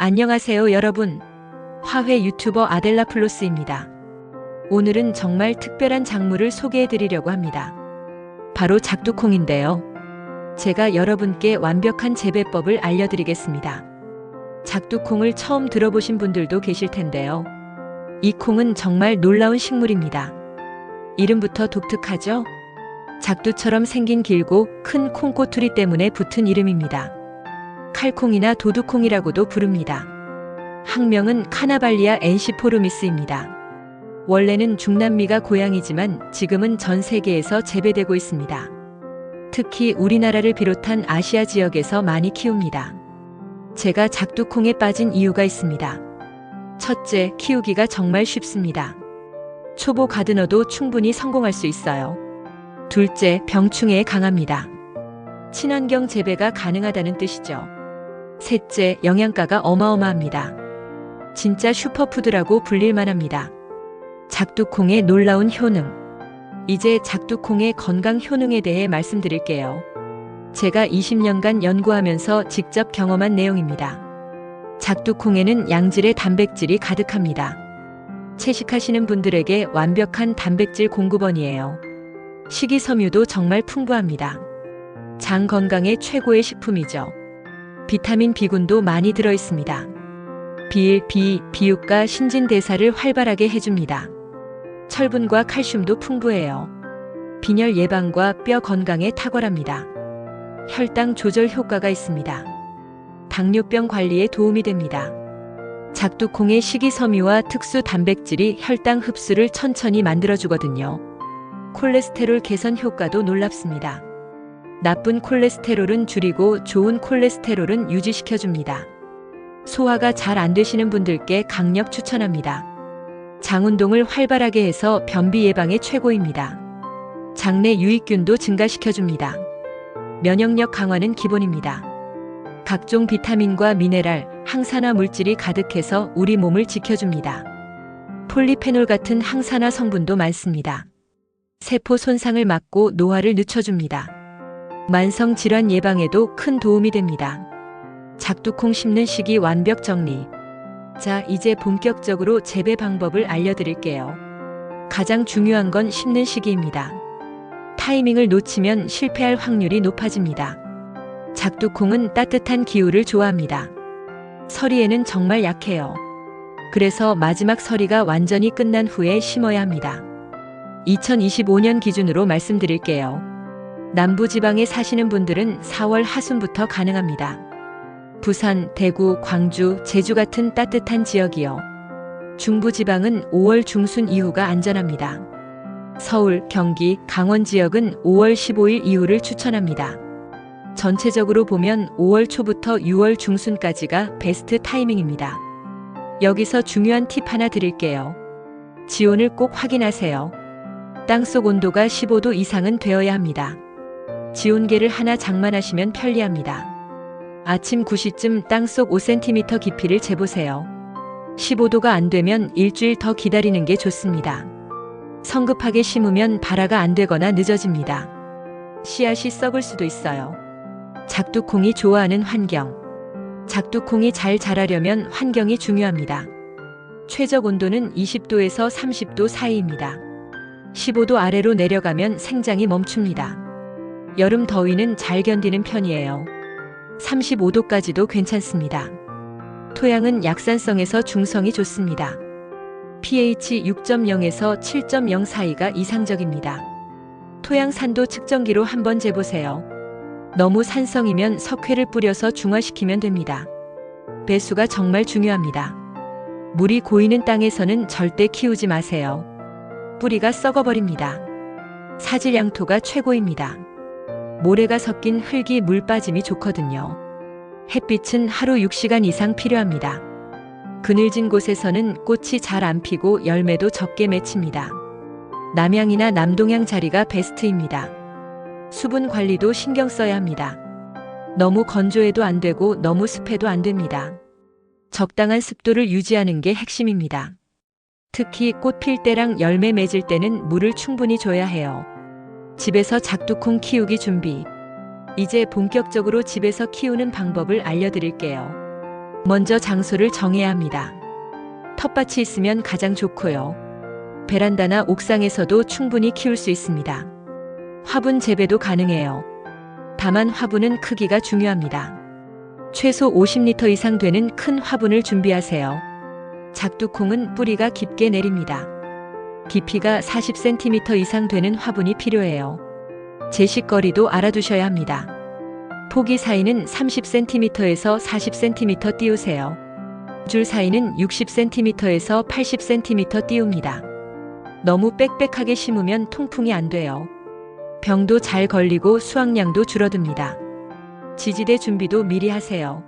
안녕하세요 여러분. 화훼 유튜버 아델라 플로스입니다. 오늘은 정말 특별한 작물을 소개해 드리려고 합니다. 바로 작두콩인데요. 제가 여러분께 완벽한 재배법을 알려드리겠습니다. 작두콩을 처음 들어보신 분들도 계실 텐데요. 이 콩은 정말 놀라운 식물입니다. 이름부터 독특하죠? 작두처럼 생긴 길고 큰 콩꼬투리 때문에 붙은 이름입니다. 칼콩이나 도두콩이라고도 부릅니다. 학명은 카나발리아 엔시포르미스입니다. 원래는 중남미가 고향이지만 지금은 전 세계에서 재배되고 있습니다. 특히 우리나라를 비롯한 아시아 지역에서 많이 키웁니다. 제가 작두콩에 빠진 이유가 있습니다. 첫째, 키우기가 정말 쉽습니다. 초보 가드너도 충분히 성공할 수 있어요. 둘째, 병충해에 강합니다. 친환경 재배가 가능하다는 뜻이죠. 셋째, 영양가가 어마어마합니다. 진짜 슈퍼푸드라고 불릴 만합니다. 작두콩의 놀라운 효능. 이제 작두콩의 건강 효능에 대해 말씀드릴게요. 제가 20년간 연구하면서 직접 경험한 내용입니다. 작두콩에는 양질의 단백질이 가득합니다. 채식하시는 분들에게 완벽한 단백질 공급원이에요. 식이섬유도 정말 풍부합니다. 장 건강에 최고의 식품이죠. 비타민 B군도 많이 들어 있습니다. 비육과 신진대사를 활발하게 해줍니다. 철분과 칼슘도 풍부해요. 빈혈 예방과 뼈 건강에 탁월합니다. 혈당 조절 효과가 있습니다. 당뇨병 관리에 도움이 됩니다. 작두콩의 식이섬유와 특수 단백질이 혈당 흡수를 천천히 만들어주거든요. 콜레스테롤 개선 효과도 놀랍습니다. 나쁜 콜레스테롤은 줄이고 좋은 콜레스테롤은 유지시켜줍니다. 소화가 잘 안 되시는 분들께 강력 추천합니다. 장 운동을 활발하게 해서 변비 예방에 최고입니다. 장내 유익균도 증가시켜줍니다. 면역력 강화는 기본입니다. 각종 비타민과 미네랄, 항산화 물질이 가득해서 우리 몸을 지켜줍니다. 폴리페놀 같은 항산화 성분도 많습니다. 세포 손상을 막고 노화를 늦춰줍니다. 만성 질환 예방에도 큰 도움이 됩니다. 작두콩 심는 시기 완벽 정리. 자, 이제 본격적으로 재배 방법을 알려드릴게요. 가장 중요한 건 심는 시기입니다. 타이밍을 놓치면 실패할 확률이 높아집니다. 작두콩은 따뜻한 기후를 좋아합니다. 서리에는 정말 약해요. 그래서 마지막 서리가 완전히 끝난 후에 심어야 합니다. 2025년 기준으로 말씀드릴게요. 남부지방에 사시는 분들은 4월 하순부터 가능합니다. 부산, 대구, 광주, 제주 같은 따뜻한 지역이요. 중부지방은 5월 중순 이후가 안전합니다. 서울, 경기, 강원 지역은 5월 15일 이후를 추천합니다. 전체적으로 보면 5월 초부터 6월 중순까지가 베스트 타이밍입니다. 여기서 중요한 팁 하나 드릴게요. 지온을 꼭 확인하세요. 땅속 온도가 15도 이상은 되어야 합니다. 지온계를 하나 장만하시면 편리합니다. 아침 9시쯤 땅속 5cm 깊이를 재보세요. 15도가 안 되면 일주일 더 기다리는 게 좋습니다. 성급하게 심으면 발화가 안 되거나 늦어집니다. 씨앗이 썩을 수도 있어요. 작두콩이 좋아하는 환경. 작두콩이 잘 자라려면 환경이 중요합니다. 최적 온도는 20도에서 30도 사이입니다. 15도 아래로 내려가면 생장이 멈춥니다. 여름 더위는 잘 견디는 편이에요. 35도까지도 괜찮습니다. 토양은 약산성에서 중성이 좋습니다. pH 6.0에서 7.0 사이가 이상적입니다. 토양 산도 측정기로 한번 재보세요. 너무 산성이면 석회를 뿌려서 중화시키면 됩니다. 배수가 정말 중요합니다. 물이 고이는 땅에서는 절대 키우지 마세요. 뿌리가 썩어버립니다. 사질양토가 최고입니다. 모래가 섞인 흙이 물 빠짐이 좋거든요. 햇빛은 하루 6시간 이상 필요합니다. 그늘진 곳에서는 꽃이 잘 안 피고 열매도 적게 맺힙니다. 남향이나 남동향 자리가 베스트입니다. 수분 관리도 신경 써야 합니다. 너무 건조해도 안 되고 너무 습해도 안 됩니다. 적당한 습도를 유지하는 게 핵심입니다. 특히 꽃 필 때랑 열매 맺을 때는 물을 충분히 줘야 해요. 집에서 작두콩 키우기 준비. 이제 본격적으로 집에서 키우는 방법을 알려드릴게요. 먼저 장소를 정해야 합니다. 텃밭이 있으면 가장 좋고요. 베란다나 옥상에서도 충분히 키울 수 있습니다. 화분 재배도 가능해요. 다만 화분은 크기가 중요합니다. 최소 50리터 이상 되는 큰 화분을 준비하세요. 작두콩은 뿌리가 깊게 내립니다. 깊이가 40cm 이상 되는 화분이 필요해요. 제식거리도 알아두셔야 합니다. 포기 사이는 30cm에서 40cm 띄우세요. 줄 사이는 60cm에서 80cm 띄웁니다. 너무 빽빽하게 심으면 통풍이 안 돼요. 병도 잘 걸리고 수확량도 줄어듭니다. 지지대 준비도 미리 하세요.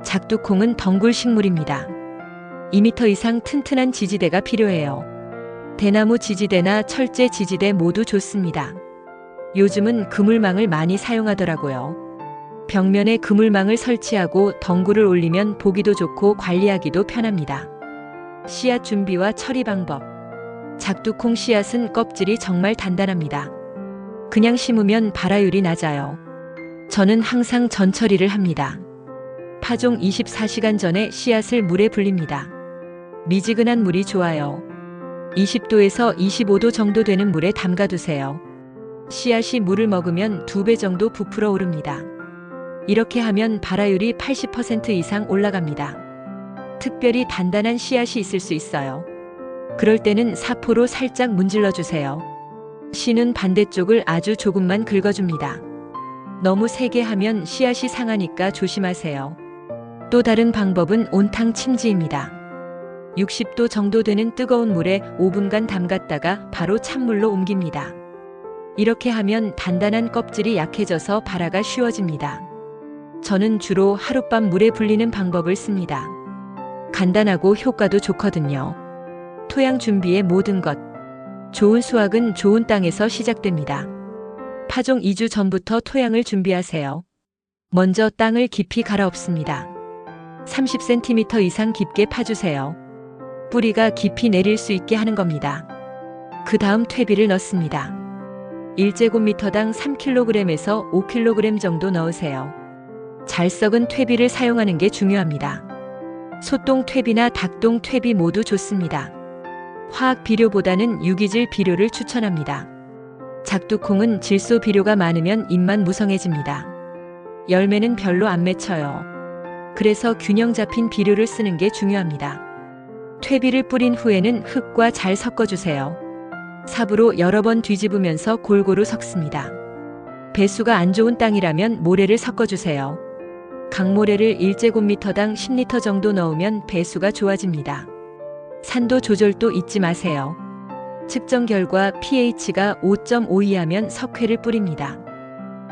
작두콩은 덩굴 식물입니다. 2m 이상 튼튼한 지지대가 필요해요. 대나무 지지대나 철제 지지대 모두 좋습니다. 요즘은 그물망을 많이 사용하더라고요. 벽면에 그물망을 설치하고 덩굴을 올리면 보기도 좋고 관리하기도 편합니다. 씨앗 준비와 처리 방법. 작두콩 씨앗은 껍질이 정말 단단합니다. 그냥 심으면 발화율이 낮아요. 저는 항상 전처리를 합니다. 파종 24시간 전에 씨앗을 물에 불립니다. 미지근한 물이 좋아요. 20도에서 25도 정도 되는 물에 담가두세요. 씨앗이 물을 먹으면 2배 정도 부풀어 오릅니다. 이렇게 하면 발화율이 80% 이상 올라갑니다. 특별히 단단한 씨앗이 있을 수 있어요. 그럴 때는 사포로 살짝 문질러 주세요. 씨는 반대쪽을 아주 조금만 긁어줍니다. 너무 세게 하면 씨앗이 상하니까 조심하세요. 또 다른 방법은 온탕 침지입니다. 60도 정도 되는 뜨거운 물에 5분간 담갔다가 바로 찬물로 옮깁니다. 이렇게 하면 단단한 껍질이 약해져서 발화가 쉬워집니다. 저는 주로 하룻밤 물에 불리는 방법을 씁니다. 간단하고 효과도 좋거든요. 토양 준비의 모든 것. 좋은 수확은 좋은 땅에서 시작됩니다. 파종 2주 전부터 토양을 준비하세요. 먼저 땅을 깊이 갈아엎습니다. 30cm 이상 깊게 파주세요. 뿌리가 깊이 내릴 수 있게 하는 겁니다. 그 다음 퇴비를 넣습니다. 1제곱미터당 3kg에서 5kg 정도 넣으세요. 잘 썩은 퇴비를 사용하는 게 중요합니다. 소똥 퇴비나 닭똥 퇴비 모두 좋습니다. 화학 비료보다는 유기질 비료를 추천합니다. 작두콩은 질소 비료가 많으면 잎만 무성해집니다. 열매는 별로 안 맺혀요. 그래서 균형 잡힌 비료를 쓰는 게 중요합니다. 퇴비를 뿌린 후에는 흙과 잘 섞어주세요. 삽으로 여러 번 뒤집으면서 골고루 섞습니다. 배수가 안 좋은 땅이라면 모래를 섞어주세요. 강모래를 1제곱미터당 10리터 정도 넣으면 배수가 좋아집니다. 산도 조절도 잊지 마세요. 측정 결과 pH가 5.5 이하면 석회를 뿌립니다.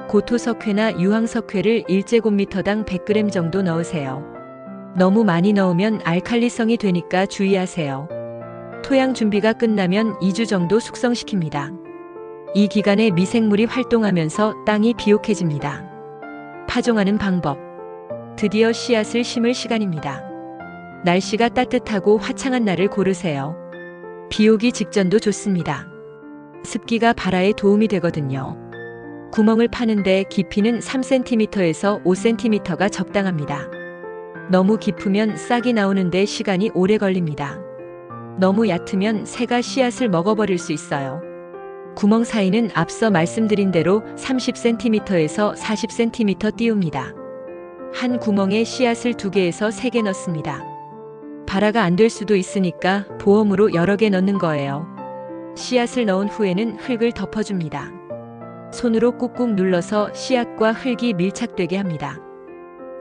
고토석회나 유황석회를 1제곱미터당 100g 정도 넣으세요. 너무 많이 넣으면 알칼리성이 되니까 주의하세요. 토양 준비가 끝나면 2주 정도 숙성시킵니다. 이 기간에 미생물이 활동하면서 땅이 비옥해집니다. 파종하는 방법. 드디어 씨앗을 심을 시간입니다. 날씨가 따뜻하고 화창한 날을 고르세요. 비 오기 직전도 좋습니다. 습기가 발화에 도움이 되거든요. 구멍을 파는데 깊이는 3cm에서 5cm가 적당합니다. 너무 깊으면 싹이 나오는데 시간이 오래 걸립니다. 너무 얕으면 새가 씨앗을 먹어버릴 수 있어요. 구멍 사이는 앞서 말씀드린 대로 30cm에서 40cm 띄웁니다. 한 구멍에 씨앗을 2개에서 3개 넣습니다. 발화가 안 될 수도 있으니까 보험으로 여러 개 넣는 거예요. 씨앗을 넣은 후에는 흙을 덮어줍니다. 손으로 꾹꾹 눌러서 씨앗과 흙이 밀착되게 합니다.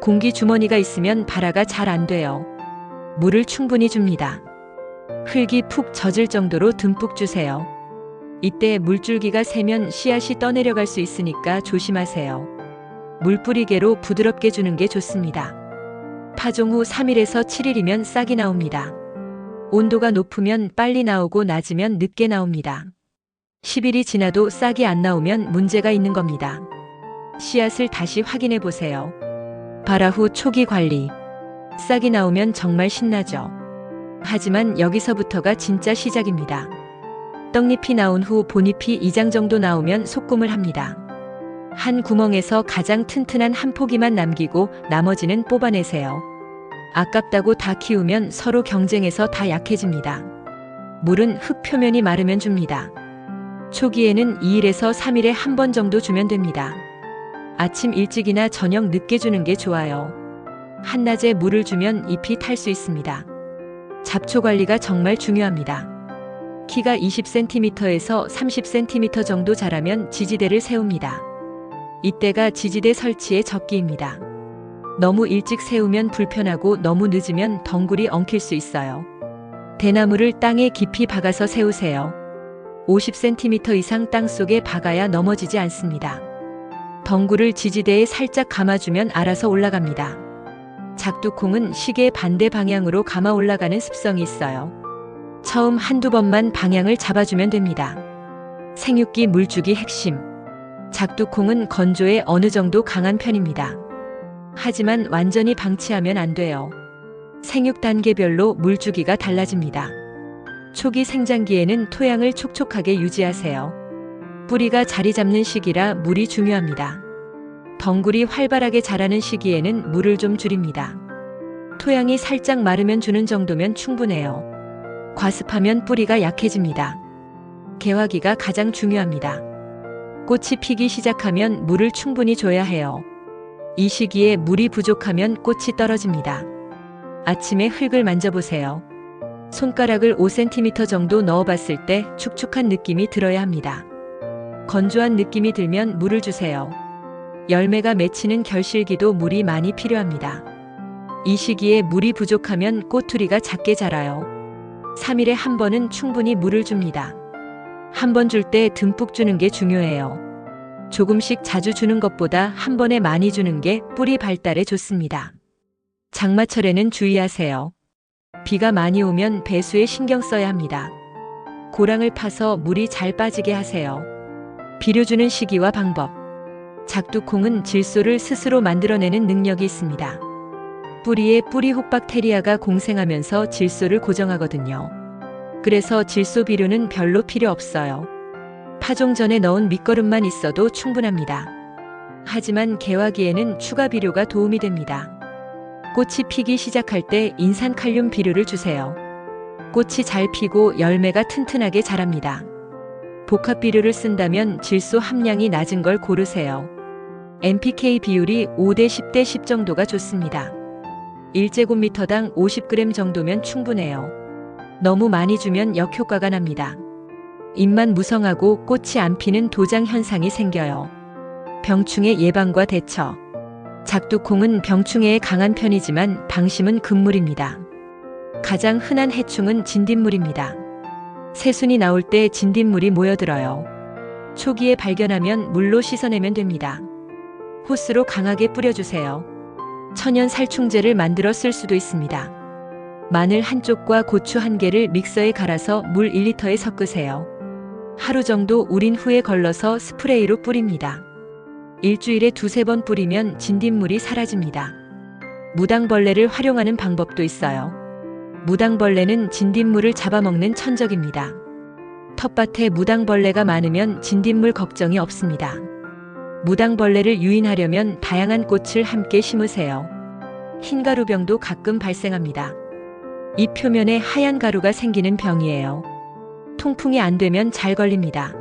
공기 주머니가 있으면 발화가 잘 안 돼요. 물을 충분히 줍니다. 흙이 푹 젖을 정도로 듬뿍 주세요. 이때 물줄기가 새면 씨앗이 떠내려갈 수 있으니까 조심하세요. 물뿌리개로 부드럽게 주는 게 좋습니다. 파종 후 3일에서 7일이면 싹이 나옵니다. 온도가 높으면 빨리 나오고 낮으면 늦게 나옵니다. 10일이 지나도 싹이 안 나오면 문제가 있는 겁니다. 씨앗을 다시 확인해 보세요. 발화 후 초기 관리. 싹이 나오면 정말 신나죠. 하지만 여기서부터가 진짜 시작입니다. 떡잎이 나온 후 본잎이 2장 정도 나오면 소금을 합니다. 한 구멍에서 가장 튼튼한 한 포기만 남기고 나머지는 뽑아내세요. 아깝다고 다 키우면 서로 경쟁해서 다 약해집니다. 물은 흙 표면이 마르면 줍니다. 초기에는 2일에서 3일에 한 번 정도 주면 됩니다. 아침 일찍이나 저녁 늦게 주는 게 좋아요. 한낮에 물을 주면 잎이 탈 수 있습니다. 잡초 관리가 정말 중요합니다. 키가 20cm에서 30cm 정도 자라면 지지대를 세웁니다. 이때가 지지대 설치의 적기입니다. 너무 일찍 세우면 불편하고 너무 늦으면 덩굴이 엉킬 수 있어요. 대나무를 땅에 깊이 박아서 세우세요. 50cm 이상 땅속에 박아야 넘어지지 않습니다. 덩굴을 지지대에 살짝 감아주면 알아서 올라갑니다. 작두콩은 시계 반대 방향으로 감아 올라가는 습성이 있어요. 처음 한두 번만 방향을 잡아주면 됩니다. 생육기 물주기 핵심. 작두콩은 건조에 어느 정도 강한 편입니다. 하지만 완전히 방치하면 안 돼요. 생육 단계별로 물주기가 달라집니다. 초기 생장기에는 토양을 촉촉하게 유지하세요. 뿌리가 자리 잡는 시기라 물이 중요합니다. 덩굴이 활발하게 자라는 시기에는 물을 좀 줄입니다. 토양이 살짝 마르면 주는 정도면 충분해요. 과습하면 뿌리가 약해집니다. 개화기가 가장 중요합니다. 꽃이 피기 시작하면 물을 충분히 줘야 해요. 이 시기에 물이 부족하면 꽃이 떨어집니다. 아침에 흙을 만져보세요. 손가락을 5cm 정도 넣어봤을 때 축축한 느낌이 들어야 합니다. 건조한 느낌이 들면 물을 주세요. 열매가 맺히는 결실기도 물이 많이 필요합니다. 이 시기에 물이 부족하면 꼬투리가 작게 자라요. 3일에 한 번은 충분히 물을 줍니다. 한 번 줄 때 듬뿍 주는 게 중요해요. 조금씩 자주 주는 것보다 한 번에 많이 주는 게 뿌리 발달에 좋습니다. 장마철에는 주의하세요. 비가 많이 오면 배수에 신경 써야 합니다. 고랑을 파서 물이 잘 빠지게 하세요. 비료 주는 시기와 방법. 작두콩은 질소를 스스로 만들어내는 능력이 있습니다. 뿌리에 뿌리 혹박테리아가 공생하면서 질소를 고정하거든요. 그래서 질소 비료는 별로 필요 없어요. 파종 전에 넣은 밑거름만 있어도 충분합니다. 하지만 개화기에는 추가 비료가 도움이 됩니다. 꽃이 피기 시작할 때 인산칼륨 비료를 주세요. 꽃이 잘 피고 열매가 튼튼하게 자랍니다. 복합 비료를 쓴다면 질소 함량이 낮은 걸 고르세요. NPK 비율이 5대 10대 10 정도가 좋습니다. 1제곱미터당 50g 정도면 충분해요. 너무 많이 주면 역효과가 납니다. 잎만 무성하고 꽃이 안 피는 도장 현상이 생겨요. 병충해 예방과 대처. 작두콩은 병충해에 강한 편이지만 방심은 금물입니다. 가장 흔한 해충은 진딧물입니다. 새순이 나올 때 진딧물이 모여들어요. 초기에 발견하면 물로 씻어내면 됩니다. 호스로 강하게 뿌려주세요. 천연 살충제를 만들어 쓸 수도 있습니다. 마늘 한 쪽과 고추 한 개를 믹서에 갈아서 물 1리터에 섞으세요. 하루 정도 우린 후에 걸러서 스프레이로 뿌립니다. 일주일에 2~3번 뿌리면 진딧물이 사라집니다. 무당벌레를 활용하는 방법도 있어요. 무당벌레는 진딧물을 잡아먹는 천적입니다. 텃밭에 무당벌레가 많으면 진딧물 걱정이 없습니다. 무당벌레를 유인하려면 다양한 꽃을 함께 심으세요. 흰가루병도 가끔 발생합니다. 잎 표면에 하얀 가루가 생기는 병이에요. 통풍이 안 되면 잘 걸립니다.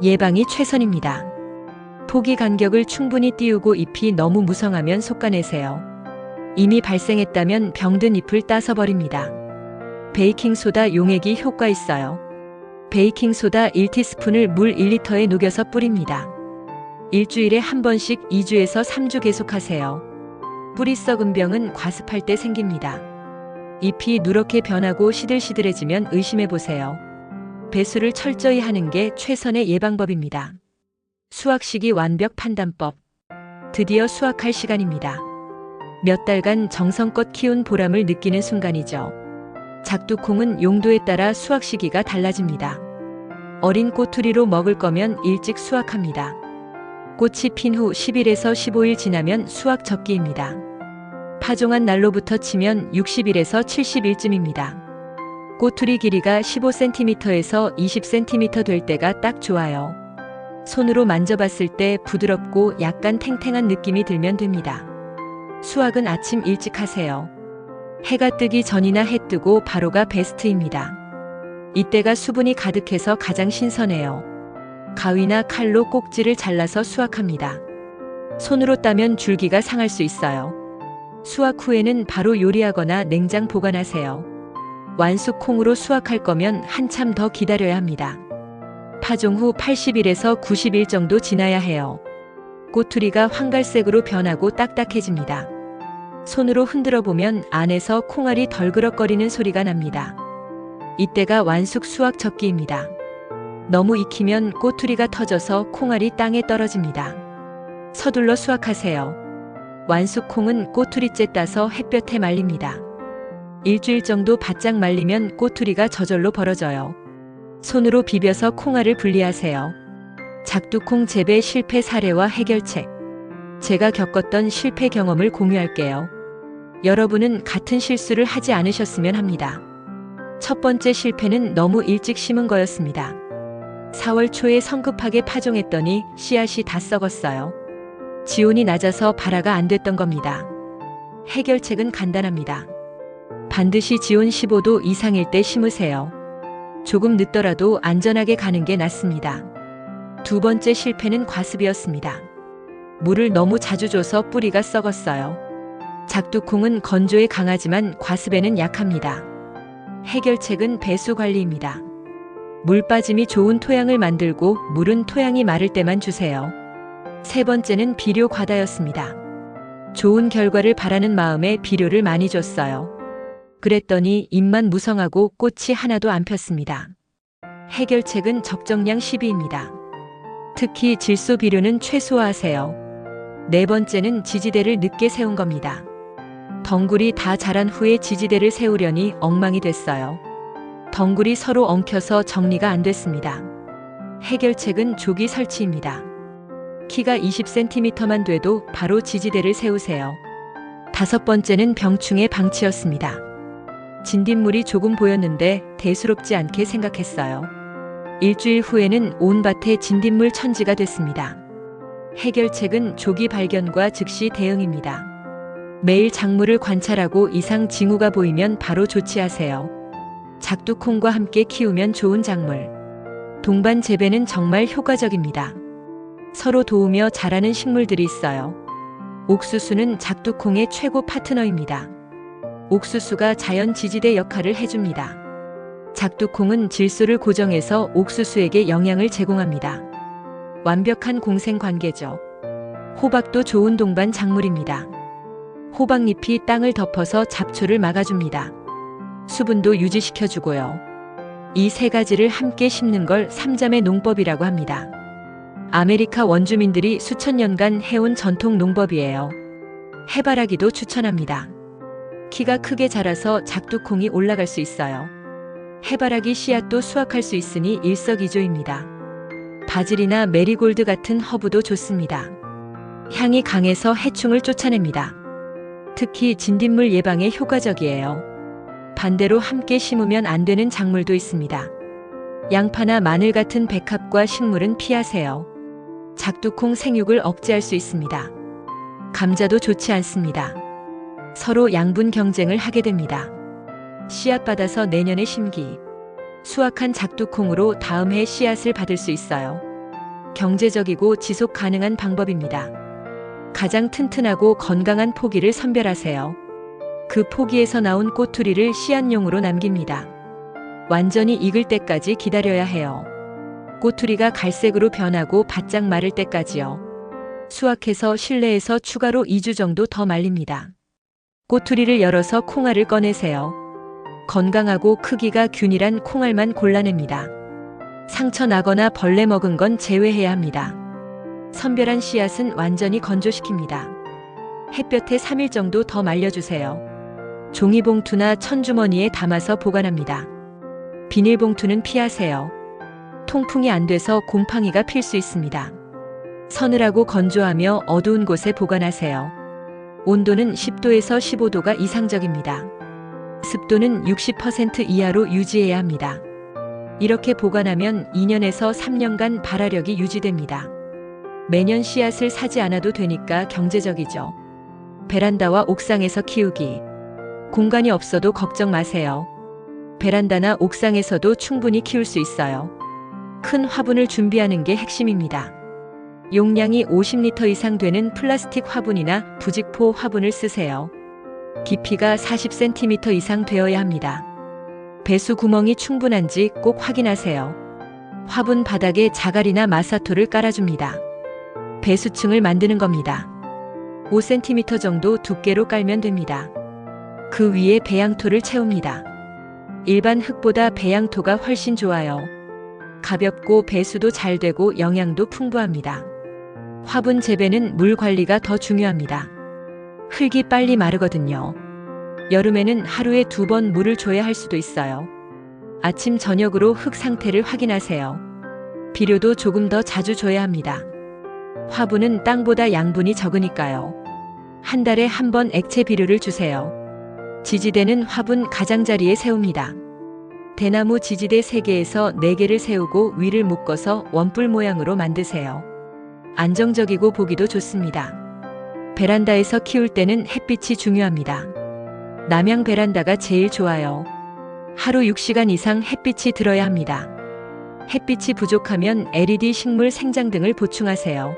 예방이 최선입니다. 포기 간격을 충분히 띄우고 잎이 너무 무성하면 솎아내세요. 이미 발생했다면 병든 잎을 따서 버립니다. 베이킹소다 용액이 효과 있어요. 베이킹소다 1티스푼을 물 1리터에 녹여서 뿌립니다. 일주일에 한 번씩 2주에서 3주 계속하세요. 뿌리 썩은 병은 과습할 때 생깁니다. 잎이 누렇게 변하고 시들시들해지면 의심해보세요. 배수를 철저히 하는 게 최선의 예방법입니다. 수확 시기 완벽 판단법. 드디어 수확할 시간입니다. 몇 달간 정성껏 키운 보람을 느끼는 순간이죠. 작두콩은 용도에 따라 수확 시기가 달라집니다. 어린 꼬투리로 먹을 거면 일찍 수확합니다. 꽃이 핀 후 10일에서 15일 지나면 수확 적기입니다. 파종한 날로부터 치면 60일에서 70일쯤입니다. 꼬투리 길이가 15cm에서 20cm 될 때가 딱 좋아요. 손으로 만져봤을 때 부드럽고 약간 탱탱한 느낌이 들면 됩니다. 수확은 아침 일찍 하세요. 해가 뜨기 전이나 해 뜨고 바로가 베스트입니다. 이때가 수분이 가득해서 가장 신선해요. 가위나 칼로 꼭지를 잘라서 수확합니다. 손으로 따면 줄기가 상할 수 있어요. 수확 후에는 바로 요리하거나 냉장 보관하세요. 완숙 콩으로 수확할 거면 한참 더 기다려야 합니다. 파종 후 80일에서 90일 정도 지나야 해요. 꼬투리가 황갈색으로 변하고 딱딱해집니다. 손으로 흔들어 보면 안에서 콩알이 덜그럭거리는 소리가 납니다. 이때가 완숙 수확 적기입니다. 너무 익히면 꼬투리가 터져서 콩알이 땅에 떨어집니다. 서둘러 수확하세요. 완숙 콩은 꼬투리째 따서 햇볕에 말립니다. 일주일 정도 바짝 말리면 꼬투리가 저절로 벌어져요. 손으로 비벼서 콩알을 분리하세요. 작두콩 재배 실패 사례와 해결책. 제가 겪었던 실패 경험을 공유할게요. 여러분은 같은 실수를 하지 않으셨으면 합니다. 첫 번째 실패는 너무 일찍 심은 거였습니다. 4월 초에 성급하게 파종했더니 씨앗이 다 썩었어요. 지온이 낮아서 발화가 안 됐던 겁니다. 해결책은 간단합니다. 반드시 지온 15도 이상일 때 심으세요. 조금 늦더라도 안전하게 가는 게 낫습니다. 두 번째 실패는 과습이었습니다. 물을 너무 자주 줘서 뿌리가 썩었어요. 작두콩은 건조에 강하지만 과습에는 약합니다. 해결책은 배수 관리입니다. 물 빠짐이 좋은 토양을 만들고 물은 토양이 마를 때만 주세요. 세 번째는 비료 과다였습니다. 좋은 결과를 바라는 마음에 비료를 많이 줬어요. 그랬더니 잎만 무성하고 꽃이 하나도 안 폈습니다. 해결책은 적정량 12입니다. 특히 질소 비료는 최소화하세요. 네 번째는 지지대를 늦게 세운 겁니다. 덩굴이 다 자란 후에 지지대를 세우려니 엉망이 됐어요. 덩굴이 서로 엉켜서 정리가 안 됐습니다. 해결책은 조기 설치입니다. 키가 20cm만 돼도 바로 지지대를 세우세요. 다섯 번째는 병충해 방치였습니다. 진딧물이 조금 보였는데 대수롭지 않게 생각했어요. 일주일 후에는 온 밭에 진딧물 천지가 됐습니다. 해결책은 조기 발견과 즉시 대응입니다. 매일 작물을 관찰하고 이상 징후가 보이면 바로 조치하세요. 작두콩과 함께 키우면 좋은 작물. 동반 재배는 정말 효과적입니다. 서로 도우며 자라는 식물들이 있어요. 옥수수는 작두콩의 최고 파트너입니다. 옥수수가 자연 지지대 역할을 해줍니다. 작두콩은 질소를 고정해서 옥수수에게 영양을 제공합니다. 완벽한 공생 관계죠. 호박도 좋은 동반 작물입니다. 호박잎이 땅을 덮어서 잡초를 막아줍니다. 수분도 유지시켜주고요. 이 세 가지를 함께 심는 걸 삼자매 농법이라고 합니다. 아메리카 원주민들이 수천 년간 해온 전통 농법이에요. 해바라기도 추천합니다. 키가 크게 자라서 작두콩이 올라갈 수 있어요. 해바라기 씨앗도 수확할 수 있으니 일석이조입니다. 바질이나 메리골드 같은 허브도 좋습니다. 향이 강해서 해충을 쫓아냅니다. 특히 진딧물 예방에 효과적이에요. 반대로 함께 심으면 안 되는 작물도 있습니다. 양파나 마늘 같은 백합과 식물은 피하세요. 작두콩 생육을 억제할 수 있습니다. 감자도 좋지 않습니다. 서로 양분 경쟁을 하게 됩니다. 씨앗 받아서 내년에 심기. 수확한 작두콩으로 다음 해 씨앗을 받을 수 있어요. 경제적이고 지속 가능한 방법입니다. 가장 튼튼하고 건강한 포기를 선별하세요. 그 포기에서 나온 꼬투리를 씨앗용으로 남깁니다. 완전히 익을 때까지 기다려야 해요. 꼬투리가 갈색으로 변하고 바짝 마를 때까지요. 수확해서 실내에서 추가로 2주 정도 더 말립니다. 꼬투리를 열어서 콩알을 꺼내세요. 건강하고 크기가 균일한 콩알만 골라냅니다. 상처 나거나 벌레 먹은 건 제외해야 합니다. 선별한 씨앗은 완전히 건조시킵니다. 햇볕에 3일 정도 더 말려주세요. 종이봉투나 천주머니에 담아서 보관합니다. 비닐봉투는 피하세요. 통풍이 안 돼서 곰팡이가 필 수 있습니다. 서늘하고 건조하며 어두운 곳에 보관하세요. 온도는 10도에서 15도가 이상적입니다. 습도는 60% 이하로 유지해야 합니다. 이렇게 보관하면 2년에서 3년간 발화력이 유지됩니다. 매년 씨앗을 사지 않아도 되니까 경제적이죠. 베란다와 옥상에서 키우기. 공간이 없어도 걱정 마세요. 베란다나 옥상에서도 충분히 키울 수 있어요. 큰 화분을 준비하는 게 핵심입니다. 용량이 50리터 이상 되는 플라스틱 화분이나 부직포 화분을 쓰세요. 깊이가 40cm 이상 되어야 합니다. 배수 구멍이 충분한지 꼭 확인하세요. 화분 바닥에 자갈이나 마사토를 깔아줍니다. 배수층을 만드는 겁니다. 5cm 정도 두께로 깔면 됩니다. 그 위에 배양토를 채웁니다. 일반 흙보다 배양토가 훨씬 좋아요. 가볍고 배수도 잘 되고 영양도 풍부합니다. 화분 재배는 물 관리가 더 중요합니다. 흙이 빨리 마르거든요. 여름에는 하루에 2번 물을 줘야 할 수도 있어요. 아침 저녁으로 흙 상태를 확인하세요. 비료도 조금 더 자주 줘야 합니다. 화분은 땅보다 양분이 적으니까요. 한 달에 한 번 액체 비료를 주세요. 지지대는 화분 가장자리에 세웁니다. 대나무 지지대 3개에서 4개를 세우고 위를 묶어서 원뿔 모양으로 만드세요. 안정적이고 보기도 좋습니다. 베란다에서 키울 때는 햇빛이 중요합니다. 남향 베란다가 제일 좋아요. 하루 6시간 이상 햇빛이 들어야 합니다. 햇빛이 부족하면 LED 식물 생장등을 보충하세요.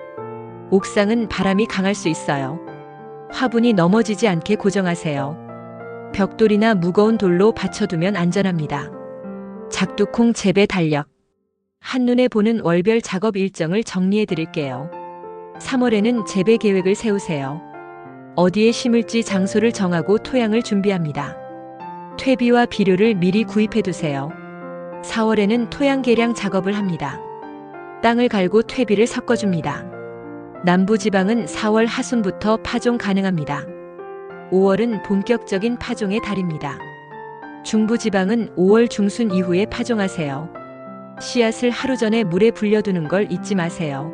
옥상은 바람이 강할 수 있어요. 화분이 넘어지지 않게 고정하세요. 벽돌이나 무거운 돌로 받쳐두면 안전합니다. 작두콩 재배 달력. 한눈에 보는 월별 작업 일정을 정리해 드릴게요. 3월에는 재배 계획을 세우세요. 어디에 심을지 장소를 정하고 토양을 준비합니다. 퇴비와 비료를 미리 구입해 두세요. 4월에는 토양 개량 작업을 합니다. 땅을 갈고 퇴비를 섞어줍니다. 남부지방은 4월 하순부터 파종 가능합니다. 5월은 본격적인 파종의 달입니다. 중부지방은 5월 중순 이후에 파종하세요. 씨앗을 하루 전에 물에 불려두는 걸 잊지 마세요.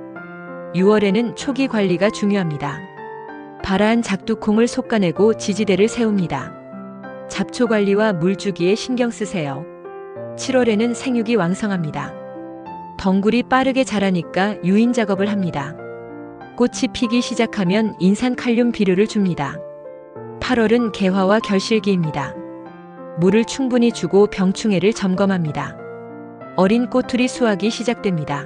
6월에는 초기 관리가 중요합니다. 발아한 작두콩을 솎아내고 지지대를 세웁니다. 잡초 관리와 물 주기에 신경 쓰세요. 7월에는 생육이 왕성합니다. 덩굴이 빠르게 자라니까 유인 작업을 합니다. 꽃이 피기 시작하면 인산칼륨 비료를 줍니다. 8월은 개화와 결실기입니다. 물을 충분히 주고 병충해를 점검합니다. 어린 꼬투리 수확이 시작됩니다.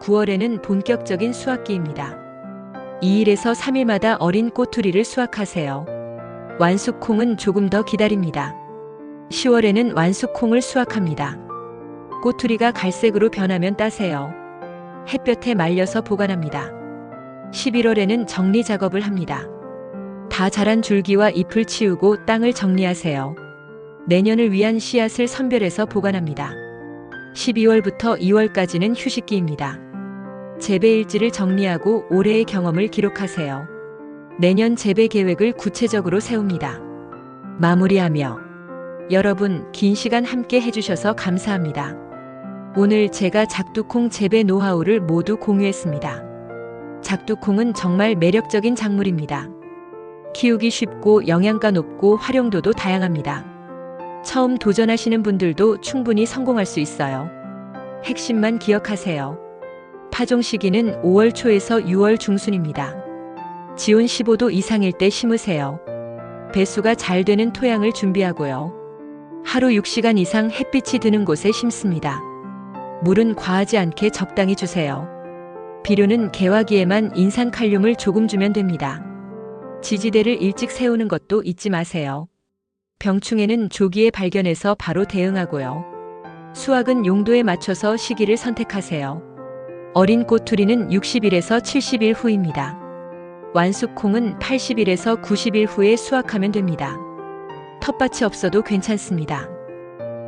9월에는 본격적인 수확기입니다. 2일에서 3일마다 어린 꼬투리를 수확하세요. 완숙콩은 조금 더 기다립니다. 10월에는 완숙콩을 수확합니다. 꼬투리가 갈색으로 변하면 따세요. 햇볕에 말려서 보관합니다. 11월에는 정리 작업을 합니다. 다 자란 줄기와 잎을 치우고 땅을 정리하세요. 내년을 위한 씨앗을 선별해서 보관합니다. 12월부터 2월까지는 휴식기입니다. 재배일지를 정리하고 올해의 경험을 기록하세요. 내년 재배 계획을 구체적으로 세웁니다. 마무리하며 여러분 긴 시간 함께 해주셔서 감사합니다. 오늘 제가 작두콩 재배 노하우를 모두 공유했습니다. 작두콩은 정말 매력적인 작물입니다. 키우기 쉽고 영양가 높고 활용도도 다양합니다. 처음 도전하시는 분들도 충분히 성공할 수 있어요. 핵심만 기억하세요. 파종 시기는 5월 초에서 6월 중순입니다. 지온 15도 이상일 때 심으세요. 배수가 잘 되는 토양을 준비하고요. 하루 6시간 이상 햇빛이 드는 곳에 심습니다. 물은 과하지 않게 적당히 주세요. 비료는 개화기에만 인산칼륨을 조금 주면 됩니다. 지지대를 일찍 세우는 것도 잊지 마세요. 병충해는 조기에 발견해서 바로 대응하고요. 수확은 용도에 맞춰서 시기를 선택하세요. 어린 꼬투리는 60일에서 70일 후입니다. 완숙콩은 80일에서 90일 후에 수확하면 됩니다. 텃밭이 없어도 괜찮습니다.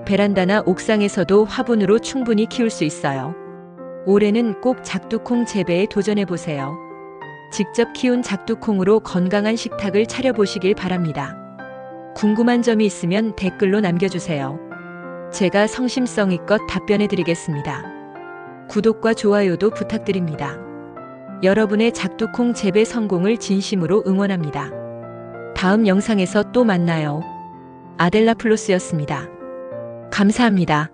베란다나 옥상에서도 화분으로 충분히 키울 수 있어요. 올해는 꼭 작두콩 재배에 도전해보세요. 직접 키운 작두콩으로 건강한 식탁을 차려보시길 바랍니다. 궁금한 점이 있으면 댓글로 남겨주세요. 제가 성심성의껏 답변해드리겠습니다. 구독과 좋아요도 부탁드립니다. 여러분의 작두콩 재배 성공을 진심으로 응원합니다. 다음 영상에서 또 만나요. 아델라플로스였습니다. 감사합니다.